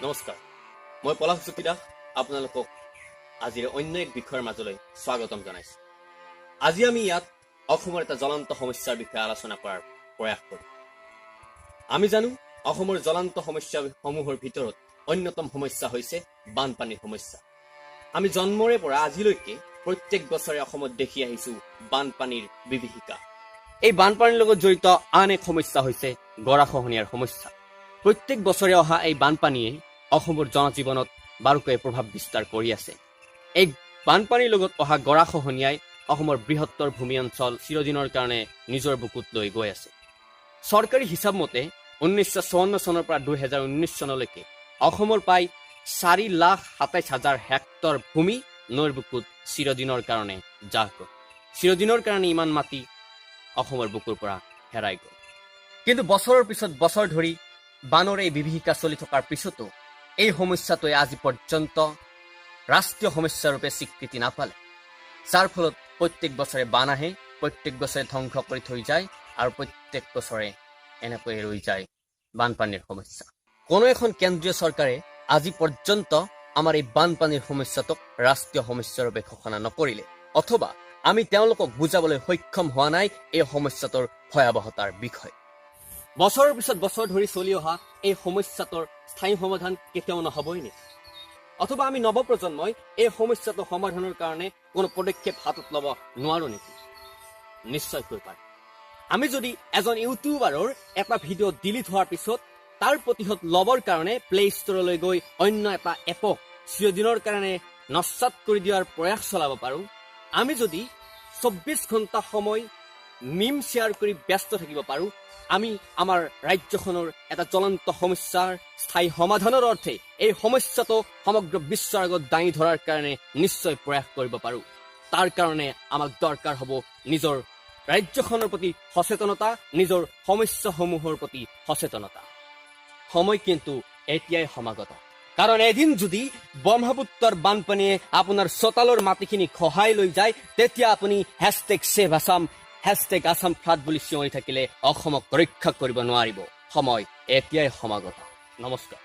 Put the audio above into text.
নমস্কাৰ, মই পলাশ চকিদা আপোনালোকক আজিৰ অন্য এক বিষয়ৰ মাজলৈ স্বাগতম জনাইছো। আজি আমি ইয়াত অসমৰ এটা জ্বলন্ত সমস্যাৰ বিষয়ে আলোচনা কৰাৰ প্ৰয়াস কৰিম। আমি জানো অসমৰ জ্বলন্ত সমস্যাসমূহৰ ভিতৰত অন্যতম সমস্যা হৈছে বানপানীৰ সমস্যা। আমি জন্মৰে পৰা আজিলৈকে প্ৰত্যেক বছৰে অসমত দেখি আহিছো বানপানীৰ বিভীষিকা। এই বানপানীৰ লগত জড়িত আন এক সমস্যা হৈছে গৰাখহনীয়াৰ সমস্যা। প্ৰত্যেক বছৰে অহা এই বানপানীয়ে অসমৰ জনজীৱনত বাৰুকৈ প্ৰভাৱ বিস্তাৰ কৰি আছে। এই বানপানীৰ লগত অহা গৰাখহনীয়াই অসমৰ বৃহত্তৰ ভূমি অঞ্চল চিৰদিনৰ কাৰণে নিজৰ বুকুত লৈ গৈ আছে। চৰকাৰী হিচাপ মতে 1954 চনৰ পৰা 2019 চনলৈকে অসমৰ প্ৰায় 4,27,000 হেক্টৰ ভূমি নৈৰ বুকুত চিৰদিনৰ কাৰণে জাহ গ'ল। চিৰদিনৰ কাৰণে ইমান মাটি অসমৰ বুকুৰ পৰা হেৰাই গ'ল। কিন্তু বছৰৰ পিছত বছৰ ধৰি বানৰ এই বিভীষিকা চলি থকাৰ পিছতো এই সমস্যাটোৱে আজি পৰ্যন্ত ৰাষ্ট্ৰীয় সমস্যা ৰূপে স্বীকৃতি নাপালে, যাৰ ফলত প্ৰত্যেক বছৰে বান আহে, প্ৰত্যেক বছৰে ধ্বংস কৰি থৈ যায় আৰু প্ৰত্যেক বছৰে এনেকৈ ৰৈ যায় বানপানীৰ সমস্যা। কোনো এখন কেন্দ্ৰীয় চৰকাৰে আজি পৰ্যন্ত আমাৰ এই বানপানীৰ সমস্যাটোক ৰাষ্ট্ৰীয় সমস্যা ৰূপে ঘোষণা নকৰিলে, অথবা আমি তেওঁলোকক বুজাবলৈ সক্ষম হোৱা নাই এই সমস্যাটোৰ ভয়াৱহতাৰ বিষয়ে। বছৰৰ পিছত বছৰ ধৰি চলি অহা এই সমস্যাটোৰ স্থায়ী সমাধান কেতিয়াও নহবই নেকি? অথবা আমি নৱপ্ৰজন্মই এই সমস্যাটো সমাধানৰ কাৰণে কোনো পদক্ষেপ হাতত ল'ব নোৱাৰো নেকি? নিশ্চয়কৈ পাৰোঁ। আমি যদি এজন ইউটিউবাৰৰ এটা ভিডিঅ' ডিলিট হোৱাৰ পিছত তাৰ প্ৰতিশোধ ল'বৰ কাৰণে প্লে ষ্টৰলৈ গৈ অন্য এটা এপক চিৰদিনৰ কাৰণে নস্যাৎ কৰি দিয়াৰ প্ৰয়াস চলাব পাৰোঁ, আমি যদি 24 ঘণ্টা সময় মিম শ্বেয়াৰ কৰি ব্যস্ত থাকিব পাৰোঁ, আমি আমাৰ ৰাজ্যখনৰ এটা জ্বলন্ত সমস্যাৰ স্থায়ী সমাধানৰ অৰ্থে এই সমস্যাটো সমগ্ৰ বিশ্বৰ আগত দাঙি ধৰাৰ কাৰণে নিশ্চয় প্ৰয়াস কৰিব পাৰোঁ। তাৰ কাৰণে আমাক দৰকাৰ হ'ব নিজৰ ৰাজ্যখনৰ প্ৰতি সচেতনতা, নিজৰ সমস্যাসমূহৰ প্ৰতি সচেতনতা। সময় কিন্তু এতিয়াই সমাগত। কাৰণ এদিন যদি ব্ৰহ্মপুত্ৰৰ বানপানীয়ে আপোনাৰ চোতালৰ মাটিখিনি খহাই লৈ যায়, তেতিয়া আপুনি #SaveAssam #AssamFlood বুলি চিঞৰি থাকিলে অসমক ৰক্ষা কৰিব নোৱাৰিব। সময় এতিয়াই সমাগত। নমস্কাৰ।